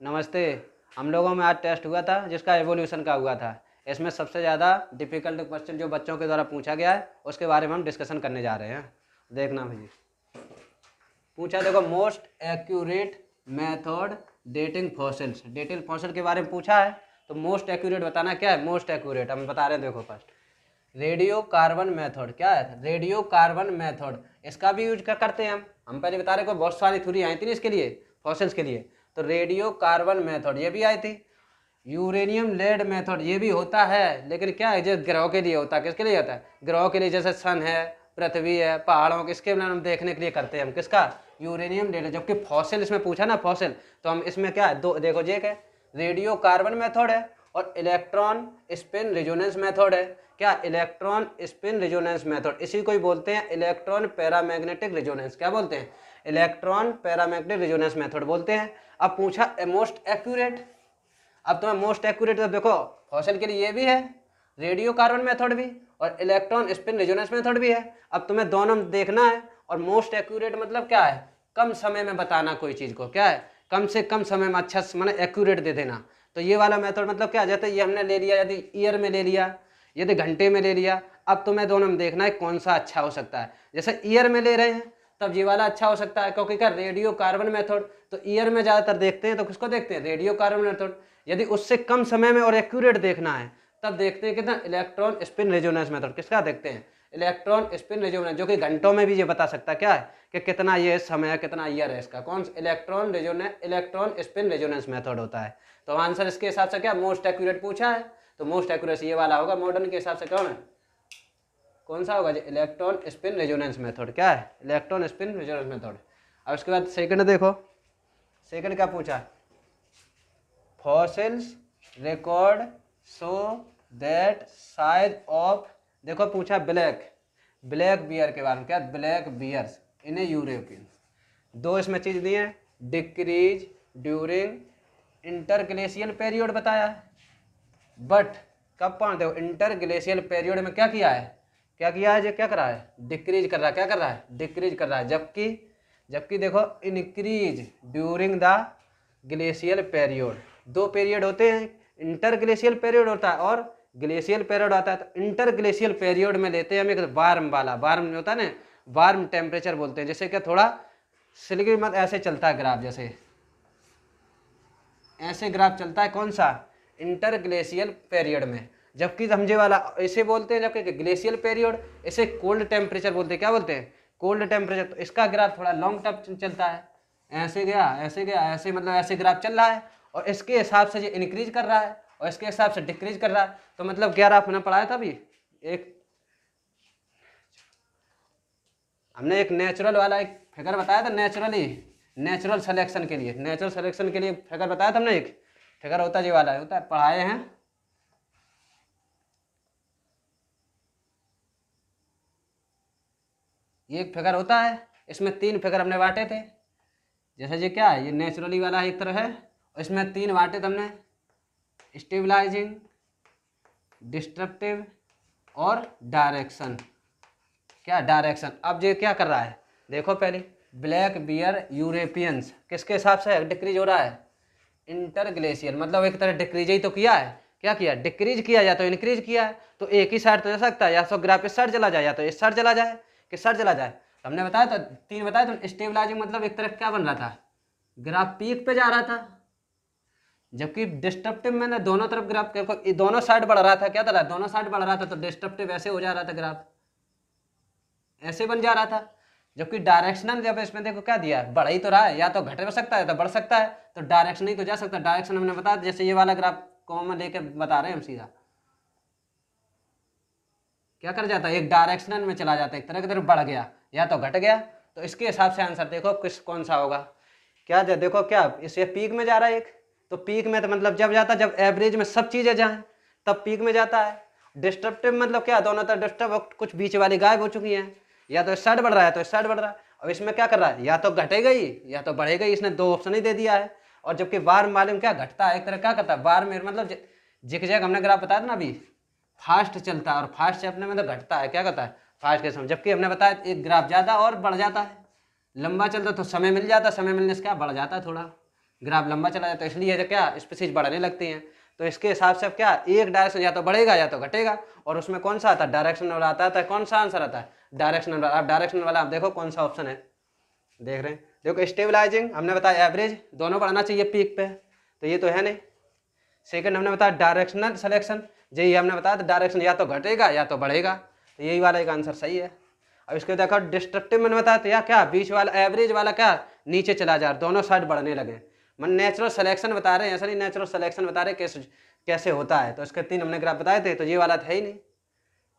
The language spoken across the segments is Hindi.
नमस्ते। हम लोगों में आज टेस्ट हुआ था जिसका एवोल्यूशन का हुआ था। इसमें सबसे ज़्यादा डिफ़िकल्ट क्वेश्चन जो बच्चों के द्वारा पूछा गया है उसके बारे में हम डिस्कशन करने जा रहे हैं। देखना भाई, पूछा देखो, most accurate method dating fossils. Dating fossil के बारे में पूछा है तो मोस्ट एक्यूरेट बताना क्या है। मोस्ट एक्यूरेट हम बता रहे हैं। देखो फर्स्ट रेडियो कार्बन मेथड क्या है। रेडियो कार्बन मेथड इसका भी यूज करते हैं हम पहले बता रहे को बहुत सारी थ्योरी आई थी ना इसके लिए, फॉसिल्स के लिए। तो रेडियो कार्बन मेथड ये भी आई थी। यूरेनियम लेड मेथड ये भी होता है, लेकिन क्या है, जो ग्रहों के लिए होता है। किसके लिए होता है? ग्रहों के लिए, जैसे सन है, पृथ्वी है, पहाड़ों के, इसके हम देखने के लिए करते हैं हम। किसका? Uranium lead. जबकि फॉसिल इसमें पूछा ना, फॉसिल, तो हम इसमें क्या है, दो देखो, ये क्या है, रेडियो कार्बन मेथड है और इलेक्ट्रॉन स्पिन रेजोनेंस मेथड है। क्या? Electron spin resonance method. इसी को ही बोलते हैं इलेक्ट्रॉन पैरामैग्नेटिक रेजोनेंस। क्या बोलते हैं? इलेक्ट्रॉन पैरामैग्नेटिक रेजोनेंस मेथड बोलते हैं। अब पूछा मोस्ट एक्यूरेट। अब तुम्हें मोस्ट एक्यूरेट तो देखो फॉसिल के लिए ये भी है, रेडियो कार्बन मेथड भी, और इलेक्ट्रॉन स्पिन रेजोनेंस मेथड भी है। अब तुम्हें दोनों देखना है। और मोस्ट एक्यूरेट मतलब क्या है? कम समय में बताना कोई चीज़ को। क्या है? कम से कम समय में अच्छा माने एक्यूरेट दे देना। तो ये वाला मेथड मतलब क्या, जैसे ये हमने ले लिया, यदि ईयर में ले लिया, यदि घंटे में ले लिया। अब तुम्हें दोनों में देखना है कौन सा अच्छा हो सकता है। जैसे ईयर में ले रहे हैं तब ये वाला अच्छा हो सकता है, क्योंकि क्या, रेडियो कार्बन मेथड। तो ईयर में ज़्यादातर देखते हैं तो किसको देखते हैं? Radio carbon method. यदि उससे कम समय में और एक्यूरेट देखना है तब देखते हैं कितना, इलेक्ट्रॉन स्पिन रेजोनेंस मेथड। किसका देखते हैं? इलेक्ट्रॉन स्पिन रेजोनेंस, जो कि घंटों में भी ये बता सकता है क्या है कि कितना ये समय है, कितना ईयर है इसका। कौन? Electron resonance, electron spin resonance method होता है। तो आंसर इसके हिसाब से क्या, मोस्ट एक्यूरेट पूछा है तो मोस्ट एक्यूरेसी ये वाला होगा। मॉडर्न के हिसाब से कौन है, कौन सा होगा? Electron spin resonance method. क्या है? Electron spin resonance method. अब उसके बाद सेकंड देखो, सेकंड क्या पूछा? Fossils record show that size of, देखो पूछा ब्लैक बियर के बारे में। क्या? Black bears in European. दो इसमें चीज दी है, डिक्रीज ड्यूरिंग इंटरग्लेशियल पीरियड बताया है। बट कब पढ़ दो, इंटरग्लेशियल पीरियड में क्या किया है, क्या किया है, ये क्या कर रहा है, डिक्रीज कर रहा है। क्या कर रहा है? डिक्रीज कर रहा है। जबकि देखो increase during the glacial period. दो पीरियड होते हैं, इंटरग्लेशियल पीरियड होता है और ग्लेशियल पीरियड आता है। तो इंटरग्लेशियल पीरियड में लेते हैं हम एक वार्म वाला, वार्म होता है ना, वार्म टेम्परेचर बोलते हैं। जैसे क्या, थोड़ा सिल्की मत ऐसे चलता है ग्राफ, जैसे ऐसे ग्राफ चलता है। कौन सा? इंटरग्लेशियल पीरियड में। जबकि समझे वाला ऐसे बोलते हैं, जबकि ग्लेशियल पीरियड इसे कोल्ड टेम्परेचर बोलते हैं। क्या बोलते हैं? Cold temperature. तो इसका ग्राफ थोड़ा लॉन्ग टर्म चलता है, ऐसे गया, ऐसे गया, ऐसे, मतलब ऐसे ग्राफ चल रहा है। और इसके हिसाब से ये इंक्रीज कर रहा है और इसके हिसाब से डिक्रीज कर रहा है। तो मतलब 11 हमने पढ़ाया था अभी, एक हमने एक नेचुरल वाला एक फिगर बताया था, नेचुरल सिलेक्शन के लिए, नेचुरल सिलेक्शन के लिए फिगर बताया था हमने। एक फिगर होता है ये वाला, होता है, पढ़ाए हैं। ये एक फिगर होता है, इसमें 3 फिगर हमने बांटे थे। जैसे ये क्या है, ये नेचुरली वाला एक तरह है, और इसमें 3 बांटे थे हमने, स्टेबलाइजिंग, डिस्ट्रक्टिव और डायरेक्शन। क्या? डायरेक्शन। अब ये क्या कर रहा है, देखो पहले, ब्लैक बियर यूरोपियंस किसके हिसाब से डिक्रीज हो रहा है? इंटरग्लेशियल, मतलब एक तरह डिक्रीज ही तो किया है। क्या किया? डिक्रीज किया, या तो इंक्रीज किया है। तो एक ही साइड तो जा सकता है, या तो ग्राफ इस साइड चला जाए या तो इस साइड चला जाए। किस साइड चला जाए? हमने बताया था 3 बताया। तो स्टेबलाइजिंग मतलब एक तरफ क्या बन रहा था, ग्राफ पीक पे जा रहा था। जबकि डिस्ट्रप्टिव में ना, दोनों तरफ ग्राफ दोनों साइड बढ़ रहा था। क्या था? दोनों साइड बढ़ रहा था। तो डिस्ट्रप्टिव ऐसे हो जा रहा था, ग्राफ ऐसे बन जा रहा था। जबकि डायरेक्शनल, जब इसमें देखो क्या दिया है, बढ़ ही तो रहा है, या तो घट सकता है तो बढ़ सकता है। तो डायरेक्शन ही तो जा सकता है। डायरेक्शन हमने बताया, जैसे ये वाला ग्राफ कॉमन लेके बता रहे हैं हम, सीधा क्या कर जाता है, एक डायरेक्शनल में चला जाता है, एक तरह की तरफ बढ़ गया या तो घट गया। तो इसके हिसाब से आंसर देखो कौन सा होगा। क्या देखो, क्या इसे पीक में जा रहा है एक, तो पीक में तो मतलब जब जाता है, जब एवरेज में सब चीजें जाए तब पीक में जाता है। डिस्ट्रप्टिव मतलब क्या, दोनों तरफ डिस्टर्ब, कुछ बीच वाली गायब हो चुकी है, या तो इस साइड बढ़ रहा है तो इस साइड बढ़ रहा है। अब इसमें क्या कर रहा है, या तो घटेगा ही या तो बढ़ेगा ही। इसने 2 ऑप्शन ही दे दिया है। और जबकि वार्म वाले में क्या घटता है, एक तरह क्या करता है, वार्म में मतलब जिग हमने ग्राफ बताया था ना अभी, फास्ट चलता है, और फास्ट चलने में तो घटता है। क्या करता है? फास्ट के समय। जबकि हमने बताया एक ग्राफ ज़्यादा और बढ़ जाता है, लंबा चलता तो समय मिल जाता, समय मिलने से क्या बढ़ जाता है थोड़ा। ग्राफ लंबा चला जाता है, तो इसलिए क्या स्पीसीज बढ़ने लगती हैं। तो इसके हिसाब से अब क्या एक डायरेक्शन या तो बढ़ेगा या तो घटेगा, और उसमें कौन सा आता है, डायरेक्शनल वाला आता है। कौन सा आंसर आता है, डायरेक्शनल वाला। अब डायरेक्शनल वाला आप देखो कौन सा ऑप्शन है, देख रहे हैं, देखो स्टेबलाइजिंग हमने बताया, एवरेज दोनों बढ़ना चाहिए पीक पे, तो ये तो है नहीं। सेकंड हमने बताया डायरेक्शनल सिलेक्शन, यही हमने बताया था डायरेक्शन या तो घटेगा या तो बढ़ेगा, तो यही वाला एक आंसर सही है। अब इसके देखो डिस्ट्रक्टिव मैंने बताया, तो या क्या बीच वाला एवरेज वाला क्या नीचे चला जा रहा, दोनों साइड बढ़ने लगे। मन नेचुरल सिलेक्शन बता रहे हैं, ऐसा नहीं नेचुरल सिलेक्शन बता रहे कैसे कैसे होता है। तो इसके 3 हमने ग्राफ बताए थे, तो ये वाला तो है ही नहीं,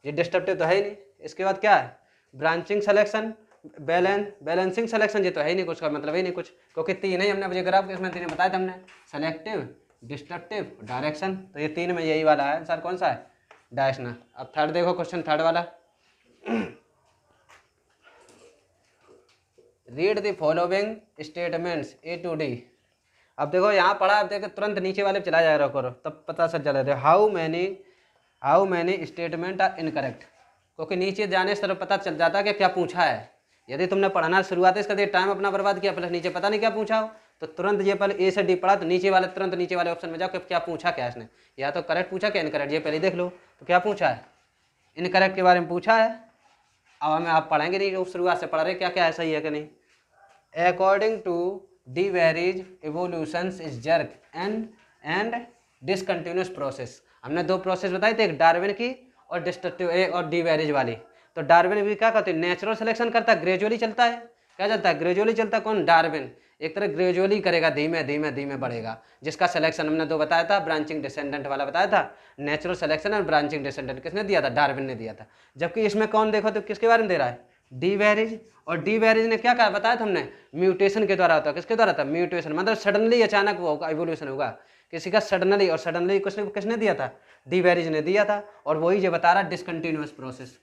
ये डिस्ट्रक्टिव तो है ही नहीं। इसके बाद क्या है, ब्रांचिंग सिलेक्शन, बैलेंसिंग सिलेक्शन, ये तो है ही नहीं, कुछ का मतलब ही नहीं कुछ, क्योंकि 3 ही हमने मुझे ग्राफ के इसमें 3 बताया था हमने, सेलेक्टिव, डिस्ट्रक्टिव, डायरेक्शन, तो ये 3 में यही वाला है आंसर। कौन सा है, डायरेक्शनल। अब थर्ड देखो क्वेश्चन, थर्ड वाला, read the following statements A to D. अब देखो यहाँ पढ़ा, अब देखो तुरंत नीचे वाले चला जाएगा करो, तब पता चल जाता है how many statement are incorrect, क्योंकि नीचे जाने से पता चल जाता है कि क्या पूछा है। यदि तुमने पढ़ना शुरुआत इसका दिए टाइम अपना बर्बाद किया, प्लस नीचे पता नहीं क्या पूछा हो, तो तुरंत ये पहले ए से डी पढ़ा, तो नीचे वाले तुरंत नीचे वाले ऑप्शन में जाओ कि क्या पूछा क्या इसने, या तो करेक्ट पूछा क्या इनकरेक्ट, ये पहले देख लो। तो क्या पूछा है, इनकरेक्ट के बारे में पूछा है। अब हमें आप पढ़ेंगे नहीं, शुरुआत से पढ़ रहे क्या क्या है, सही है कि नहीं। According to de Vary's evolutions is jerk and discontinuous process। हमने 2 प्रोसेस बताई थी, एक डार्विन की और डिस्ट्रक्टिव और डी वेरीज वाली। तो डार्विन भी क्या करते हैं, नेचुरल सिलेक्शन करता है, ग्रेजुअली चलता है, क्या चलता है, ग्रेजुअली चलता है। कौन, डार्विन एक तरह ग्रेजुअली करेगा, धीमे धीमे धीमे बढ़ेगा, जिसका सिलेक्शन हमने 2 बताया था, ब्रांचिंग डिसेंडेंट वाला बताया था, नेचुरल सिलेक्शन और ब्रांचिंग डिसेंडेंट किसने दिया था, डार्विन ने दिया था। जबकि इसमें कौन देखो तो किसके बारे में दे रहा है, डी वेरीज, और डी वेरीज ने क्या कहा बताया था हमने, म्यूटेशन के द्वारा होता है। किसके द्वारा था, म्यूटेशन, मतलब सडनली अचानक वो होगा, इवोल्यूशन होगा किसी का सडनली, और सडनली किसने दिया था, डी वेरीज ने दिया था। और वही जो बता रहा डिसकंटिन्यूअस प्रोसेस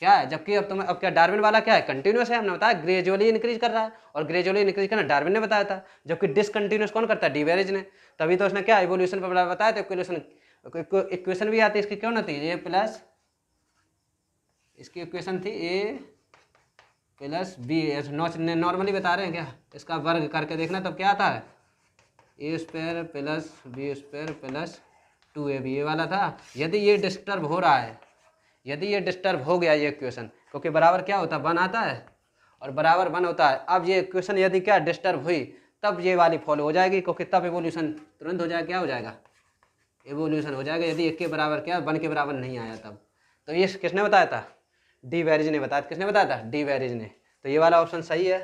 क्या है, जबकि अब तुम्हें अब क्या डार्विन वाला क्या है, कंटिन्यूअस है, हमने बताया ग्रेजुअली इंक्रीज कर रहा है, और ग्रेजुअली इंक्रीज करना डार्विन ने बताया था। जबकि डिसकंटिन्यूअस कौन करता है, डी वेरीज ने। तभी तो उसने क्या इवोल्यूशन पर बताया था, इक्वेशन भी आती है इसकी, क्यों ना थी, ए प्लस, इसकी इक्वेशन थी ए प्लस बी, नॉर्मली बता रहे हैं क्या, इसका वर्ग करके देखना तब क्या आता है, a square plus b square plus 2ab, ये वाला था। यदि ये डिस्टर्ब हो रहा है, यदि ये डिस्टर्ब हो गया ये इक्वेशन, क्योंकि बराबर क्या होता है, 1 आता है, और बराबर 1 होता है। अब ये इक्वेशन यदि क्या डिस्टर्ब हुई, तब ये वाली फॉलो हो जाएगी, क्योंकि तब एवोल्यूशन तुरंत हो जाएगा, क्या हो जाएगा, एवोल्यूशन हो जाएगा। यदि 1 के बराबर क्या 1 के बराबर नहीं आया तब। तो ये किसने बताया था, डी वेरीज ने बताया, किसने बताया था, डी वेरीज ने। तो ये वाला ऑप्शन सही है।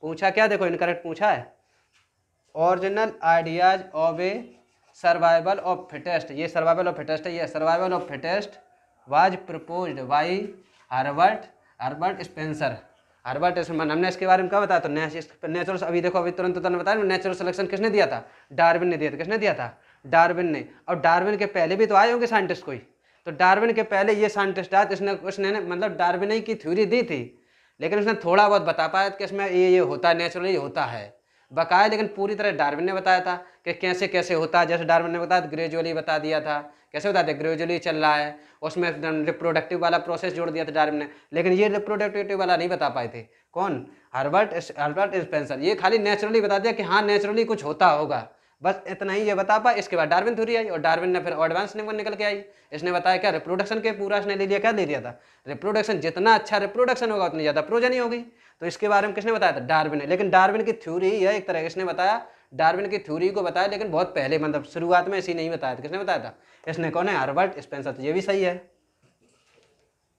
पूछा क्या, देखो इनकरेक्ट पूछा है, original ideas of A survival of fittest, ये सर्वाइवल ऑफ फिटेस्ट है, ये survival of fittest was proposed by Herbert Spencer. Herbert Spencer, हमने इसके बारे में क्या बताया, तो नेचुरल, अभी देखो अभी तुरंत बताया, नेचुरल सिलेक्शन किसने दिया था, डार्विन ने दिया था। किसने दिया था, डार्विन ने। और डार्विन के पहले भी तो आए होंगे साइंटिस्ट कोई, तो डार्विन के पहले ये साइंटिस्ट आया, तो उसने मतलब डार्विन की थ्योरी दी थी, लेकिन उसने थोड़ा बहुत बता पाया कि इसमें ये होता है, नेचुरली होता है बकाया, लेकिन पूरी तरह डार्विन ने बताया था कि कैसे कैसे होता है। जैसे डार्विन ने बताया ग्रेजुअली बता दिया था, कैसे बता दिया, ग्रेजुअली चल रहा है, उसमें रिप्रोडक्टिव वाला प्रोसेस जोड़ दिया था डार्विन ने, लेकिन ये रिप्रोडक्टिव वाला नहीं बता पाए थे। कौन, हर्बर्ट स्पेंसर। ये खाली नेचुरली बता दिया कि हाँ नेचुरली कुछ होता होगा, बस इतना ही ये बता पाए। इसके बाद डार्विन थ्योरी आई, और डार्विन ने फिर एडवांस निकल के आई, इसने बताया क्या, रिप्रोडक्शन के पूरा इसने ले लिया, क्या ले लिया था, रिप्रोडक्शन, जितना अच्छा रिप्रोडक्शन होगा उतनी ज़्यादा प्रोजनी होगी। तो इसके बारे में किसने बताया था, डार्विन ने। लेकिन डार्विन की थ्योरी है एक तरह, इसने बताया, डार्विन की थ्योरी को बताया, लेकिन बहुत पहले, मतलब शुरुआत में इसी नहीं बताया था। किसने बताया था, इसने, कौन है, हर्बर्ट स्पेंसर। तो ये भी सही है।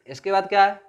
इसके बाद क्या है,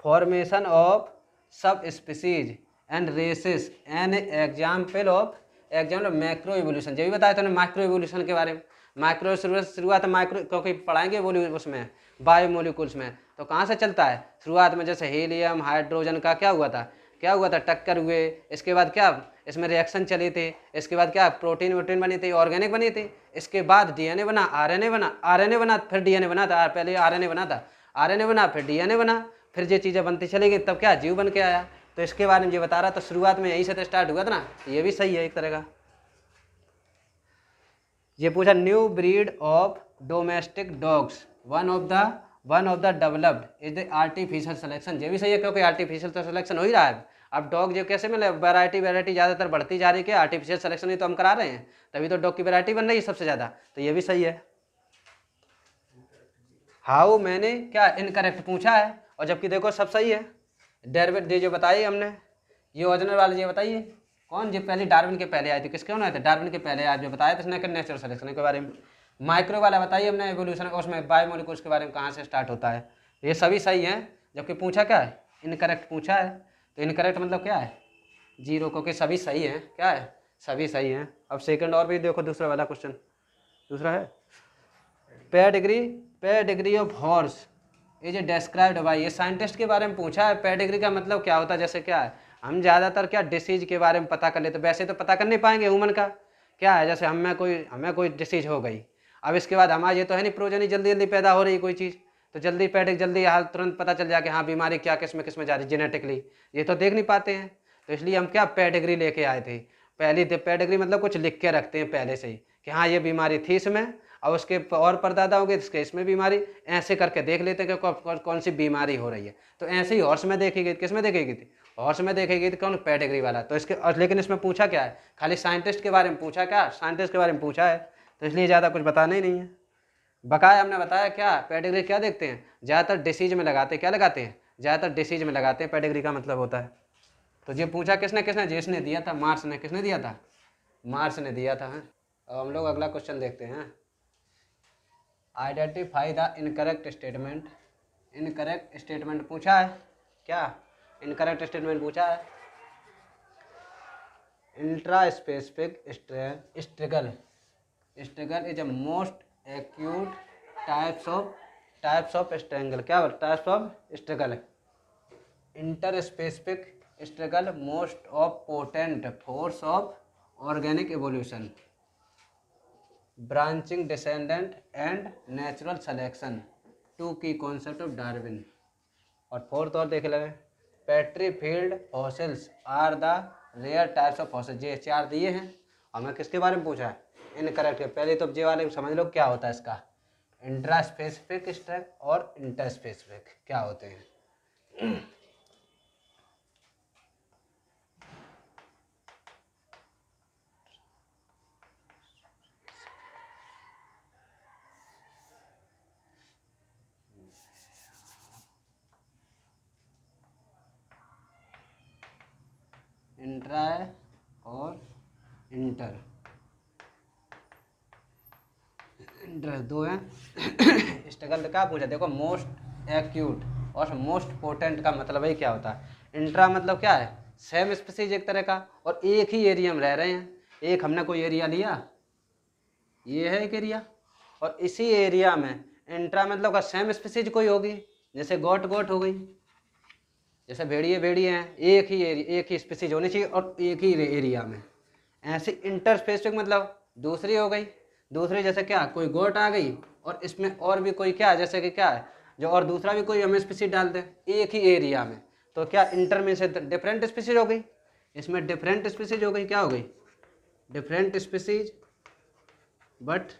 formation of sub species and races an example of macro evolution, ये भी बताया था माइक्रो इवोल्यूशन के बारे में। माइक्रो शुरुआत माइक्रो, क्योंकि पढ़ाएंगे उसमें बायोमोलिकुल्स में, तो कहाँ से चलता है, शुरुआत में जैसे हीलियम हाइड्रोजन का क्या हुआ था, टक्कर हुए, इसके बाद क्या इसमें रिएक्शन चली थी, इसके बाद क्या प्रोटीन वोटीन बनी थी, ऑर्गेनिक बनी थी, इसके बाद डीएनए बना, आरएनए बना, फिर डीएनए बना था, पहले आरएनए बना था, आरएनए बना, फिर डीएनए बना, फिर ये चीज़ें बनती चली गई, तब क्या जीव बन के आया। तो इसके बारे में ये बता रहा, तो शुरुआत में यहीं से तो स्टार्ट हुआ था ना, तो ये भी सही है एक तरह का। ये पूछा, new breed of domestic dogs one of the developed is the artificial selection, ये भी सही है, क्योंकि आर्टिफिशियल तो सिलेक्शन हो ही रहा है। अब डॉग जो कैसे मिले, वैरायटी ज़्यादातर बढ़ती जा रही है, क्या आर्टिफिशियल सिलेक्शन ही तो हम करा रहे हैं, तभी तो डॉग की वैरायटी बन रही है सबसे ज़्यादा, तो ये भी सही है। हाउ मैंने क्या इनकरेक्ट पूछा है, और जबकि देखो सब सही है। डेरिवेटिव जो बताई हमने, ये ओरिजिनल वाले ये बताइए कौन, जो पहले डार्विन के पहले आए थे, किसके होना थे, डार्विन के पहले आज जो बताया था इसने नेचुरल सिलेक्शन के बारे में। माइक्रो वाला बताइए हमने एवोल्यूशन, उसमें बायोमोलिक्यूल्स के बारे में कहाँ से स्टार्ट होता है, ये सभी सही हैं, जबकि पूछा क्या है, इनकरेक्ट पूछा है। तो इनकरेक्ट मतलब क्या है, 0, क्योंकि सभी सही हैं, क्या है, सभी सही हैं। अब सेकंड और भी देखो, दूसरा वाला क्वेश्चन, दूसरा है pedigree of horse is described bye, ये साइंटिस्ट के बारे में पूछा है। पेडिग्री का मतलब क्या होता है, जैसे क्या है, हम ज़्यादातर क्या डिसीज के बारे में पता कर लेते, वैसे तो पता कर नहीं पाएंगे ह्यूमन का, क्या है, जैसे हमें कोई डिसीज हो गई, अब इसके बाद हमारा ये तो है नहीं प्रोजनी जल्दी जल्दी पैदा हो रही है कोई चीज़, तो जल्दी हाल तुरंत पता चल जाए कि हाँ बीमारी क्या किस में जा रही है जेनेटिकली, ये तो देख नहीं पाते हैं। तो इसलिए हम क्या पेडिग्री लेके आए थे। पहली पेडिग्री मतलब कुछ लिख के रखते हैं पहले से ही कि हाँ ये बीमारी थी इसमें, और उसके और परदादा होंगे इसके इसमें बीमारी, ऐसे करके देख लेते हैं कि कौन सी बीमारी हो रही है। तो ऐसे ही हॉर्स में देखी गई, किस में देखी गई थी, हॉर्स में देखी गई थी, कौन, पेडिग्री वाला। तो इसके लेकिन इसमें पूछा क्या है, खाली साइंटिस्ट के बारे में पूछा, क्या साइंटिस्ट के बारे में पूछा है, तो इसलिए ज़्यादा कुछ बताना ही नहीं है। बकाया हमने बताया क्या पेडिग्री क्या देखते हैं, ज़्यादातर डिसीज में लगाते हैं, क्या लगाते हैं, ज़्यादातर डिसीज में लगाते हैं, पेडिग्री का मतलब होता है। तो ये पूछा किसने जिसने दिया था, मार्स ने, किसने दिया था, मार्स ने दिया था। अब हम लोग अगला क्वेश्चन देखते हैं, identify the incorrect statement. Incorrect statement पूछा है, क्या इनकरेक्ट स्टेटमेंट पूछा है, intraspecific struggle is a most acute types of struggle, क्या types of struggle, interspecific struggle, most of potent force of organic evolution, branching descendant and natural selection, 2 की कॉन्सेप्ट ऑफ डार्विन। और फोर्थ और देख लें, petrified fossils are the rare types of fossils, ये 4 दिए हैं। हमें किसके बारे में पूछा है, इनकरेक्ट। पहले तो जे वाले समझ लो क्या होता है इसका, इंट्रा स्पेसिफिक स्ट्रग और इंटर स्पेसिफिक क्या होते हैं। इंट्रा और इंटर 2 हैं। स्ट्रगल क्या पूछा, देखो मोस्ट एक्यूट और मोस्ट पोटेंट का मतलब ही क्या होता है। इंट्रा मतलब क्या है, सेम स्पीसीज एक तरह का, और एक ही एरिया में रह रहे हैं। एक हमने कोई एरिया लिया, ये है एक एरिया, और इसी एरिया में इंट्रा मतलब का सेम स्पीसीज कोई होगी, जैसे गोट हो गई, जैसे भेड़िए हैं, एक ही स्पीसीज होनी चाहिए और एक ही एरिया में। ऐसे इंटर स्पेसिफिक मतलब दूसरी हो गई, दूसरी जैसे क्या कोई गोट आ गई और इसमें और भी कोई क्या, जैसे कि क्या है जो और दूसरा भी कोई हम स्पीसीज डाल दें एक ही एरिया में, तो क्या इंटर में से डिफरेंट स्पीसीज हो गई, इसमें डिफरेंट स्पीसीज हो गई, क्या हो गई, different species but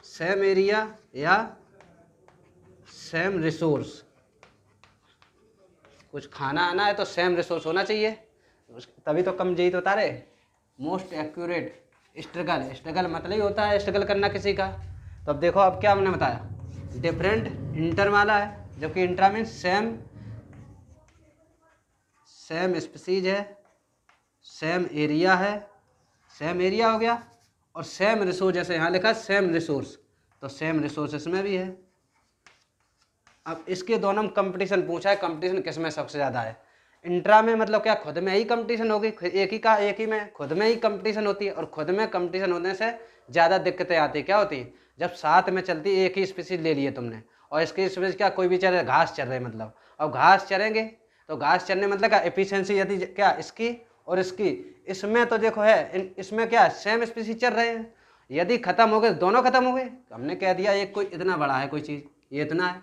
same area या सेम रिसोर्स। कुछ खाना आना है तो सेम रिसोर्स होना चाहिए, तभी तो कम जी तो तारे। मोस्ट एक्यूरेट स्ट्रगल मतलब ही होता है स्ट्रगल करना किसी का। तो अब देखो, अब क्या हमने बताया, डिफरेंट इंटर वाला है, जबकि इंट्रा मीन सेम स्पीसीज है, सेम एरिया है, सेम एरिया हो गया, और सेम रिसोर्स, जैसे यहाँ लिखा है सेम रिसोर्स, तो सेम रिसोर्स इसमें भी है। अब इसके दोनों में कंपटीशन पूछा है, कंपटीशन किस में सबसे ज़्यादा है। इंट्रा में मतलब क्या, खुद में ही कंपटीशन होगी, एक ही में खुद में ही कंपटीशन होती है, और खुद में कंपटीशन होने से ज़्यादा दिक्कतें आती है। क्या होती है, जब साथ में चलती एक ही स्पीसीज ले लिए तुमने, और इसकी स्पीसीज क्या कोई भी चल रहे घास चल रहे मतलब, और घास चरेंगे तो घास चरने मतलब क्या एफिशिएंसी यदि क्या इसकी और इसकी, इसमें तो देखो है इसमें क्या सेम स्पीसीज चल रहे हैं, यदि खत्म हो गए दोनों खत्म हो गए, हमने कह दिया एक कोई इतना बड़ा है कोई चीज़, ये इतना है,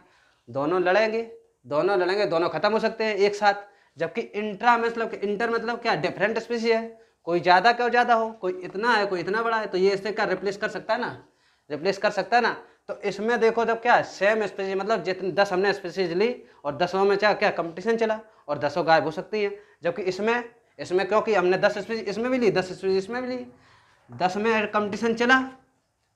दोनों लड़ेंगे दोनों खत्म हो सकते हैं एक साथ। जबकि इंट्रा मतलब इंटर मतलब क्या डिफरेंट स्पीसीज है, कोई ज़्यादा क्यों ज़्यादा हो, कोई इतना है कोई इतना बड़ा है, तो ये इससे क्या रिप्लेस कर सकता है ना, रिप्लेस कर सकता है ना। तो इसमें देखो जब क्या है सेम स्पीसीज मतलब जितने 10 हमने स्पीसीज ली और 10 में क्या क्या कंपटीशन चला और 10 गायब हो सकती है, जबकि इसमें इसमें क्योंकि हमने 10 स्पीसीज इसमें भी ली, 10 स्पीसीज इसमें भी ली, 10 में कंपटीशन चला,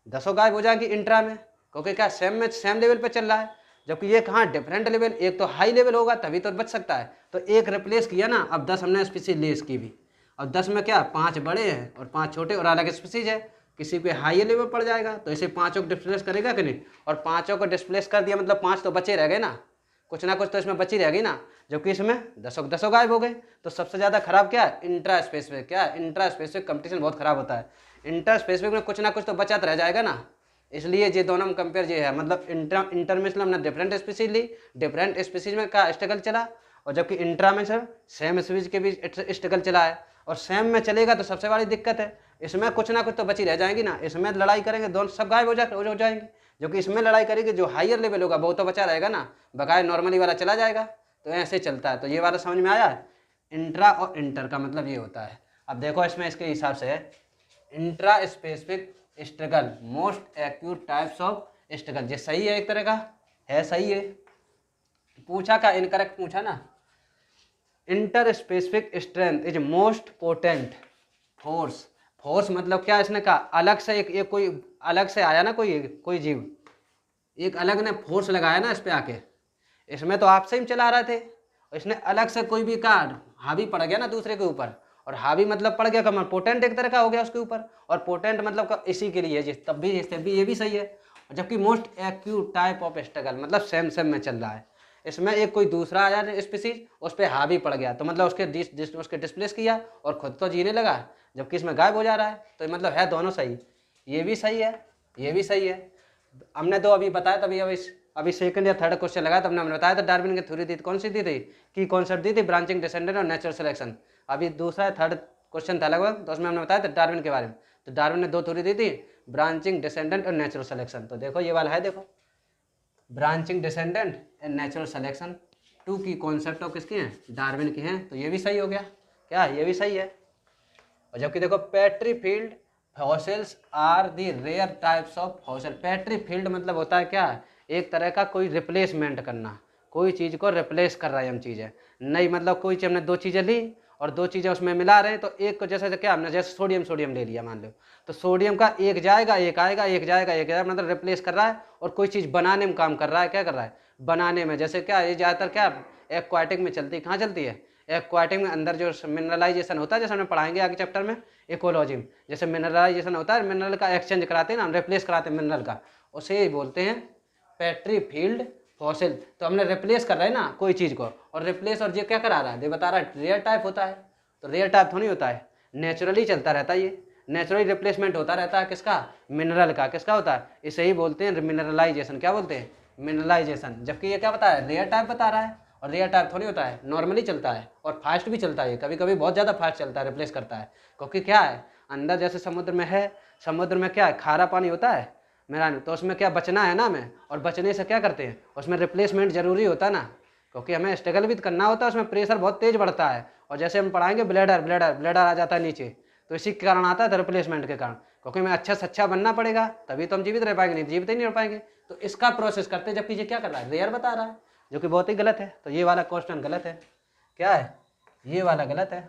10 गायब हो जाएगी इंट्रा में, क्योंकि क्या सेम लेवल पे चल रहा है। जबकि ये कहाँ डिफरेंट लेवल, एक तो हाई लेवल होगा तभी तो बच सकता है। तो एक रिप्लेस किया ना, अब 10 हमने स्पीसीज ली इसकी भी, अब 10 में क्या 5 बड़े हैं और 5 छोटे और अलग स्पीसीज है, किसी पे हाई लेवल पड़ जाएगा तो इसे 5 को डिस्प्लेस करेगा कि नहीं, और 5 को डिस्प्लेस कर दिया मतलब 5 तो बचे रह गए ना कुछ तो इसमें बची रहेगी ना, जबकि इसमें 10 गायब हो गए। तो सबसे ज़्यादा खराब क्या है, इंट्रा स्पेसिफिक। क्या इंट्रा स्पेसिफिक कंपटीशन बहुत खराब होता है, इंट्रा स्पेसिफिक में कुछ ना कुछ तो बचा रह जाएगा ना, इसलिए ये दोनों में कंपेयर ये है। मतलब इंटर में हमने डिफरेंट स्पीसीज ली, डिफरेंट स्पीसीज में क्या स्ट्रगल चला, और जबकि इंट्रा में सर सेम स्पीसीज के बीच स्ट्रगल चला है, और सेम में चलेगा तो सबसे बड़ी दिक्कत है, इसमें कुछ ना कुछ तो बची रह जाएंगी ना, इसमें लड़ाई करेंगे दोनों सब गायब हो जाएंगे, जो कि इसमें लड़ाई करेगी जो हायर लेवल होगा वो तो बचा रहेगा ना, बकाया नॉर्मली वाला चला जाएगा। तो ऐसे चलता है। तो ये वाला समझ में आया, इंट्रा और इंटर का मतलब ये होता है। अब देखो इसमें इसके हिसाब से है intraspecific struggle most acute types of struggle, ये सही है, एक तरह का है, सही है। पूछा का इनकरेक्ट पूछा ना, inter specific strength is most potent force. Force मतलब क्या, इसने कहा अलग से एक कोई अलग से आया ना, कोई जीव एक अलग ने फोर्स लगाया ना इस पे आके, इसमें तो आपसे ही चला रहे थे, और इसने अलग से कोई भी कार्ड हावी पड़ गया ना दूसरे के ऊपर, और हावी मतलब पड़ गया का मतलब पोटेंट एक तरह का हो गया उसके ऊपर, और पोटेंट मतलब इसी के लिए जिस तब भी ये भी सही है। जबकि most acute type of struggle मतलब सेम में चल रहा है, इसमें एक कोई दूसरा आया स्पीसीज उस पर हावी पड़ गया तो मतलब उसके डिस्प्लेस किया और खुद तो जीने लगा, जबकि इसमें गायब हो जा रहा है। तो मतलब है दोनों सही, ये भी सही है, ये भी सही है। हमने तो अभी बताया, तभी अभी सेकंड या थर्ड क्वेश्चन लगा तब हमने बताया था डार्विन की थ्योरी दी, कौन सी दी थी, की कॉन्सेप्ट दी थी, ब्रांचिंग डिसेंडेंट और नेचुरल सिलेक्शन। अभी दूसरा थर्ड क्वेश्चन था लगभग, तो उसमें हमने बताया था डार्विन के बारे में। तो डार्विन ने 2 थ्योरी दी थी, ब्रांचिंग डिसेंडेंट और नेचुरल सिलेक्शन। तो देखो ये वाला है, देखो branching descendant and natural selection 2 की कॉन्सेप्ट ऑफ किसकी हैं, डार्विन की हैं। तो ये भी सही हो गया, क्या ये भी सही है। और जबकि देखो petrified fossils are the rare types of fossil. Petrified मतलब होता है क्या, एक तरह का कोई रिप्लेसमेंट करना, कोई चीज़ को रिप्लेस कर रहा है हम चीज़ें, नहीं मतलब कोई चीज़ हमने 2 चीज़ें ली और 2 चीज़ें उसमें मिला रहे हैं, तो एक को जैसे क्या हमने जैसे सोडियम ले लिया मान लो, तो सोडियम का एक जाएगा एक आएगा, एक जाएगा एक जाएगा, मतलब रिप्लेस कर रहा है, और कोई चीज़ बनाने में काम कर रहा है, क्या कर रहा है बनाने में। जैसे क्या ये ज़्यादातर क्या एक्वाटिक में चलती है, कहाँ चलती है एक्वाटिक में, अंदर जो मिनरलाइजेशन होता है, जैसे हमने पढ़ाएंगे आगे चैप्टर में इकोलॉजी में, जैसे मिनरलाइजेशन होता है, मिनरल का एक्सचेंज कराते हैं ना, हम रिप्लेस कराते हैं मिनरल का, उसे ही बोलते हैं पेट्री फील्ड फॉसिल। तो हमने रिप्लेस कर रहे हैं ना कोई चीज़ को, और रिप्लेस और ये क्या करा रहा है, ये बता रहा है रेयर टाइप होता है, तो रेयर टाइप थोड़ी होता है, नेचुरली चलता रहता है, ये नेचुरली रिप्लेसमेंट होता रहता है किसका, मिनरल का। किसका होता है, इसे ही बोलते हैं मिनरलाइजेशन। क्या बोलते हैं, मिनरलाइजेशन। जबकि ये क्या बता है, रेयर टाइप बता रहा है, और रेयर टाइप थोड़ी होता है, नॉर्मली चलता है और फास्ट भी चलता है, कभी कभी बहुत ज़्यादा फास्ट चलता है, रिप्लेस करता है। क्योंकि क्या है अंदर जैसे समुद्र में है, समुद्र में क्या है खारा पानी होता है मेरा, तो उसमें क्या बचना है ना हमें, और बचने से क्या करते हैं उसमें रिप्लेसमेंट जरूरी होता है ना, क्योंकि हमें स्ट्रगल भी करना होता है, उसमें प्रेशर बहुत तेज बढ़ता है। और जैसे हम पढ़ाएंगे ब्लेडर आ जाता है नीचे, तो इसी के कारण आता है रिप्लेसमेंट के कारण, क्योंकि हमें अच्छा से अच्छा बनना पड़ेगा तभी तो हम जीवित रह पाएंगे, नहीं जीवित ही नहीं रह पाएंगे। तो इसका प्रोसेस करते हैं, जबकि ये क्या कर रहा है रेयर बता रहा है, जो कि बहुत ही गलत है। तो ये वाला क्वेश्चन गलत है, क्या है ये वाला गलत है।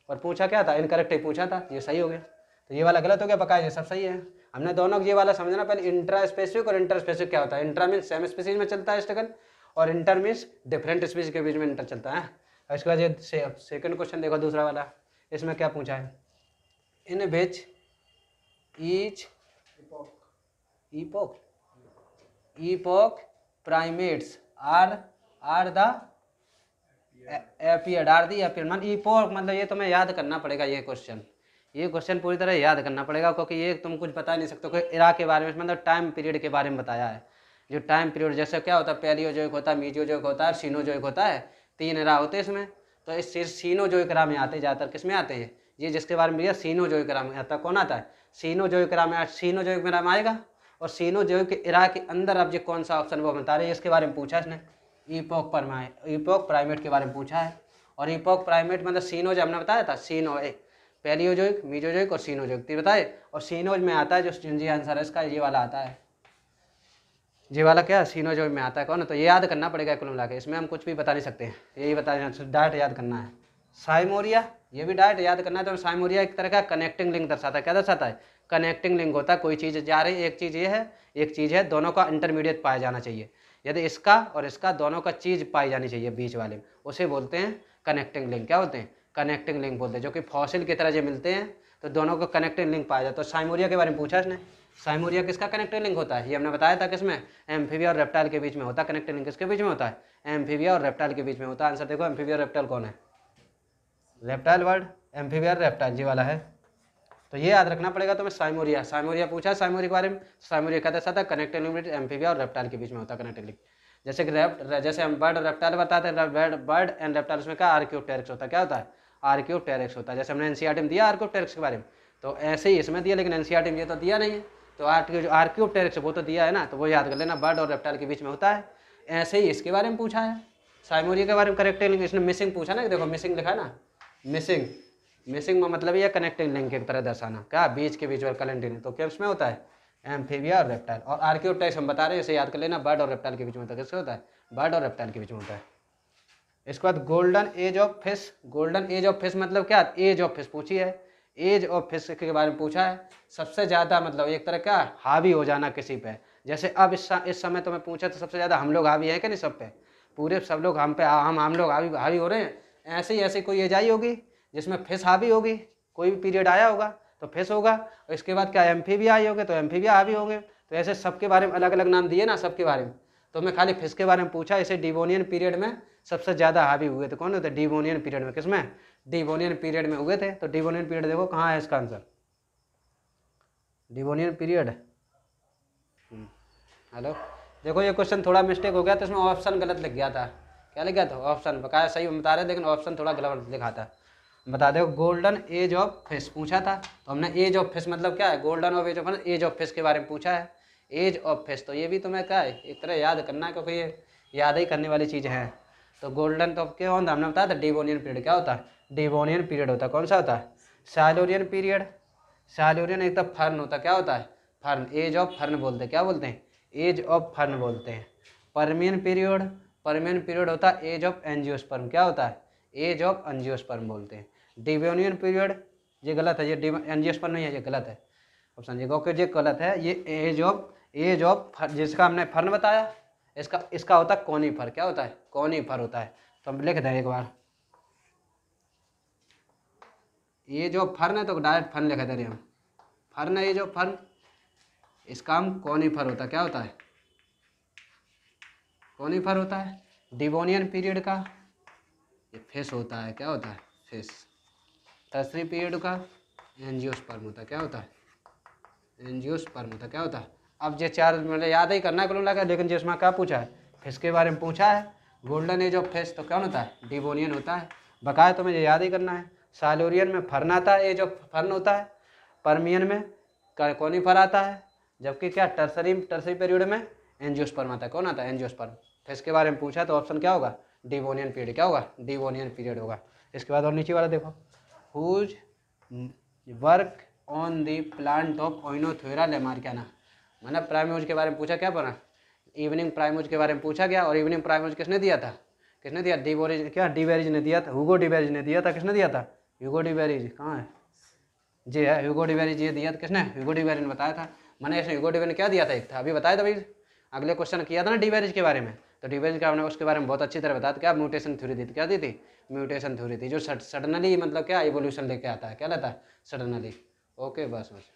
और पूछा क्या था, इनकरेक्ट ही पूछा था, ये सही हो गया। तो ये वाला गलत हो गया, बकाया ये सब सही है। हमने दोनों ये वाला समझना पहले, इंट्रा स्पेसिफिक और इंटर स्पेसिफिक क्या होता है। इंट्रा मीन्स सेम स्पीसीज में चलता है स्ट्रगल, और इंटर मीन्स डिफरेंट स्पीसीज के बीच में इंटर चलता है। और इसके बाद ये सेकंड क्वेश्चन देखो दूसरा वाला, इसमें क्या पूछा है, in which each epoch primates are the appeared मान epoch मतलब ये तुम्हें याद करना पड़ेगा, ये क्वेश्चन पूरी तरह याद करना पड़ेगा, क्योंकि ये तुम कुछ बता नहीं सकते। कोई इरा के बारे में मतलब टाइम पीरियड के बारे में बताया है, जो टाइम पीरियड जैसे क्या होता है पैलियोजोइक होता है, मीजोजोइक होता है, सीनोजोइक होता है, 3 इरा होते हैं इसमें। तो इस सीनोजोइक इरा में आते हैं ज़्यादातर, किस में आते हैं ये जिसके बारे में भैया सीनोजोइक इरा में आता है। कौन आता है सीनोजोइक इरा में, सीनोजोइक इरा में आएगा। और सीनोजोइक इरा के अंदर अब जो कौन सा ऑप्शन वो बता रहे हैं, इसके बारे में पूछा इसने, ईपोक प्राइमेट के बारे में पूछा है। और ईपोक प्राइमेट मतलब सीनोज हमने बताया था, सीनो पैलियोजोइक, मीजोजोइक और सीनोजोइक तीन बताए। और सीनोज में आता है जो जी आंसर है इसका, ये वाला आता है, ये वाला क्या सीनोजोइक में आता है कौन। तो ये याद करना पड़ेगा कुल मिला के, इसमें हम कुछ भी बता नहीं सकते, यही बता डायरेक्ट याद करना है। साइमोरिया, ये भी डायरेक्ट याद करना है तो साइमोरिया एक तरह का कनेक्टिंग लिंक दर्शाता है। क्या दर्शाता है? कनेक्टिंग लिंक होता है। कोई चीज़ जा रही है, एक चीज़ ये है, एक चीज़ है, दोनों का इंटरमीडिएट पाया जाना चाहिए। यदि इसका और इसका दोनों का चीज़ पाई जानी चाहिए बीच वाले में, उसे बोलते हैं कनेक्टिंग लिंक। क्या बोलते हैं? कनेक्टिंग लिंक बोलते हैं। जो कि फॉसिल की तरह जो मिलते हैं तो दोनों का कनेक्टिंग लिंक पाया जाता है। तो साइमोरिया के बारे में पूछा इसने। साइमोरिया किसका कनेक्टिंग लिंक होता है? ये हमने बताया था किसमें? एम्फीबिया और रेप्टाइल के बीच में होता है। कनेक्टिंग लिंक किसके बीच में होता है? एम्फीबिया और रेप्टाइल के बीच में होता है। आंसर देखो, एम्फीबिया और रेप्टाइल कौन है? रेप्टाइल वर्ड, एम्फीबिया रेप्टाइल जी वाला है। तो ये याद रखना पड़ेगा तुम्हें। साइमोरिया, साइमोरिया पूछा है साइमोरिया के बारे में। साइमोरिया का दर्शाता है कनेक्टिंग लिंक एम्फीबिया और रेप्टाइल के बीच में होता है कनेक्टिंग लिंक। जैसे कि जैसे हम बर्ड रेप्टाइल बताते हैं, बर्ड एंड रेप्टाइल में क्या आर्क्योप्टेरिक्स होता है? क्या होता है? आर्क्योप्टेरिक्स होता है। जैसे हमने एनसीईआरटी में दिया आर्क्योप्टेरिक्स के बारे में, तो ऐसे ही इसमें दिया, लेकिन एनसीईआरटी में ये तो दिया नहीं है। तो जो आर्क्योप्टेरिक्स वो तो दिया है ना, तो वो याद कर लेना, बर्ड और रेप्टाइल के बीच में होता है। ऐसे ही इसके बारे में पूछा है, साइमोरिया के बारे में कनेक्टिंग लिंक। इसने मिसिंग पूछा ना, देखो मिसिंग लिखा है ना, मिसिंग। मिसिंग में मतलब ये कनेक्टिंग लिंक की तरह दर्शाना, क्या बीच के बीच में कनेक्टिंग। तो क्या इसमें होता है? एम्फीबिया और रेप्टाइल। और आर्क्योप्टेरिक्स हम बता रहे हैं, इसे याद कर लेना, बर्ड और रेप्टाइल के बीच में होता है। किससे होता है? बर्ड और रेप्टाइल के बीच में होता है। इसके बाद golden age of fish. Golden age of fish मतलब क्या? एज ऑफ फिश पूछी है, एज ऑफ फिश के बारे में पूछा है। सबसे ज़्यादा मतलब एक तरह का हावी हो जाना किसी पे। जैसे अब इस समय तो मैं पूछा तो सबसे ज़्यादा हम लोग हावी हैं कि नहीं सब पे? पूरे सब लोग हम पे, हम लोग हावी हो रहे हैं। ऐसे ही ऐसी कोई एज आई होगी जिसमें फिश हावी होगी, कोई भी पीरियड आया होगा तो फिश होगा। और इसके बाद क्या? एम्फीबिया आई होगी तो एम्फीबिया हावी होंगे। तो ऐसे सबके बारे में अलग अलग नाम दिए ना सबके बारे में। तो मैं खाली फिश के बारे में पूछा। इसे डिवोनियन पीरियड में सबसे ज़्यादा हावी हुए थे। कौन होते? डिवोनियन पीरियड में। किसमें? डिवोनियन पीरियड में हुए थे। तो डिवोनियन पीरियड देखो कहाँ है इसका आंसर? Devonian period. हेलो, देखो ये क्वेश्चन थोड़ा मिस्टेक हो गया, तो इसमें ऑप्शन गलत लिख गया था। क्या लिख गया था? ऑप्शन। बकाया सही बता रहे, लेकिन ऑप्शन थोड़ा गलत लिखा था। बता दो, गोल्डन एज ऑफ फिश पूछा था, तो हमने एज ऑफ फिश मतलब क्या है? Golden of age of, age of fish के बारे में पूछा है। एज ऑफ फिश, तो ये भी तुम्हें क्या है? एक तरह याद करना है, क्योंकि ये याद ही करने वाली चीज़ है। तो गोल्डन तो क्या होता है? हमने बताया था डिवोनियन पीरियड। क्या होता है? डिवोनियन पीरियड होता है। कौन सा होता है? साइलोरियन पीरियड। साइलोरियन एक तो फर्न होता है। क्या होता है? फर्न। एज ऑफ फर्न बोलते हैं। क्या बोलते हैं? एज ऑफ फर्न बोलते हैं। पर्मियन पीरियड, पर्मियन पीरियड होता है एज ऑफ एंजियोस्पर्म। क्या होता है? एज ऑफ एंजियोस्पर्म बोलते हैं। डिवोनियन पीरियड, ये गलत है, ये एंजियोस्पर्म नहीं है, ये गलत है ऑप्शन। ये ओके, ये गलत है। ये एज ऑफ जिसका हमने फर्न बताया, इसका होता है कोनीफर। क्या होता है? कोनीफर होता है। तो हम लिख दें एक बार, ये जो फर्न है तो डायरेक्ट फर्न लिख दे रहे हम। फर्न है ये जो फर्न, इसका हम कोनीफर होता है। क्या होता है? कोनीफर होता है। डिवोनियन पीरियड का ये फिश होता है। क्या होता है? फिश। टर्सरी पीरियड का एंजियोस्पर्म होता है। क्या होता है? एंजियोस्पर्म होता है। क्या होता है? अब ये चार मतलब याद ही करना है कुल मिलाकर, लेकिन जिसमें क्या पूछा है? फिश के बारे में पूछा है। गोल्डन एज ऑफ फिश तो कौन होता है? डिवोनियन होता है। बकाया तुम्हें ये याद ही करना है। साइलोरियन में फर्न आता है, एज ऑफ फर्न होता है। पर्मियन में कोनीफर आता है। जबकि क्या टर्सरी पीरियड में एंजियोस्पर्म आता है। कौन आता है? एंजियोस्पर्म। फिश के बारे में पूछा तो ऑप्शन क्या होगा? Devonian period. क्या होगा? डिवोनियन पीरियड होगा। इसके बाद और नीचे वाला देखो, whose work on the plant of Oenothera lamarckiana. मैंने प्राइमोज के बारे में पूछा। क्या पढ़ा? इवनिंग प्राइमोज के बारे में पूछा गया। और इवनिंग प्राइमोज किसने दिया था? किसने दिया? डिवेरिज ने दिया था। ह्यूगो डिवेरिज ने दिया था। किसने दिया था? ह्यूगो डिवेरिज। कहाँ है? जी है, ह्यूगो डिवेरिज ये दिया था। किसने? ह्यूगो डिवेरिज ने बताया था। मैंने इसने ह्यूगो डिवेरिज ने क्या दिया था? एक था, अभी बताया था भाई, अगले क्वेश्चन किया था ना डिवेरिज के बारे में। तो डिवेरिज का हमने उसके बारे में बहुत अच्छी तरह बताया था। क्या? म्यूटेशन थ्योरी दी थी। क्या दी थी? म्यूटेशन थ्योरी थी, जो सडनली मतलब क्या इवोल्यूशन लेके आता है। क्या लाता है? सडनली। ओके, बस बस।